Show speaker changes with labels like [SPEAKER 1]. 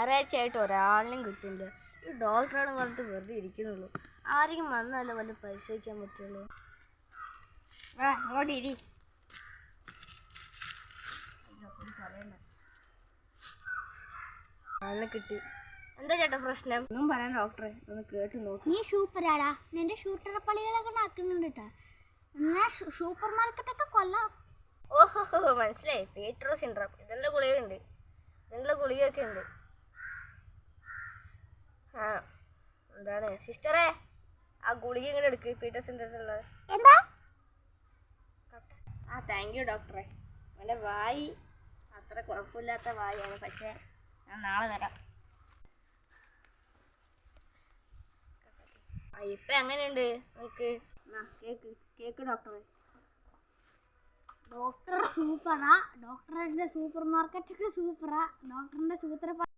[SPEAKER 1] ഞായറാഴ്ചയായിട്ട് ഒരാളിനും കിട്ടില്ല. ഈ ഡോക്ടറാണ് പറഞ്ഞിട്ട് വെറുതെ ഇരിക്കണുള്ളൂ. ആരെങ്കിലും വന്നല്ല വല്ല പരിശോധിക്കാൻ പറ്റുള്ളൂ. അങ്ങോട്ട് ഇരി. അന്ന് കിട്ടി. എന്താ ചേട്ടാ പ്രശ്നം? ഒന്നും പറയാൻ ഡോക്ടറെ, ഒന്ന് കേട്ട് നോക്കി.
[SPEAKER 2] നീ സൂപ്പറാടാ. നിന്റെ ഷൂട്ടർ പള്ളികളൊക്കെ ആക്കുന്നുണ്ട് കേട്ടാ. എന്നാ സൂപ്പർ മാർക്കറ്റൊക്കെ കൊല്ലാം.
[SPEAKER 1] ഓഹോ മനസ്സിലായി. Peter syndrome. ഇതിൻ്റെ ഗുളികയുണ്ട്, ഇതിൻ്റെ ഗുളികയൊക്കെ ഉണ്ട്. ആ എന്താണ് സിസ്റ്ററെ, ആ ഗുളിക ഇങ്ങനെ എടുക്ക്. പീറ്റർ സിൻഡ്രോം ഉള്ളത്.
[SPEAKER 2] എന്താ?
[SPEAKER 1] ആ താങ്ക് യു ഡോക്ടറെ. എൻ്റെ വായി അത്ര കുഴപ്പമില്ലാത്ത വായാണ്, പക്ഷേ ഞാൻ നാളെ വരാം. ഇപ്പം എങ്ങനെയുണ്ട് നമുക്ക്? കേക്ക് കേക്ക് ഡോക്ടറെ.
[SPEAKER 2] ഡോക്ടർ സൂപ്പറാ. ഡോക്ടറിന്റെ സൂപ്പർ മാർക്കറ്റൊക്കെ സൂപ്പറാ. ഡോക്ടറിന്റെ സൂത്ര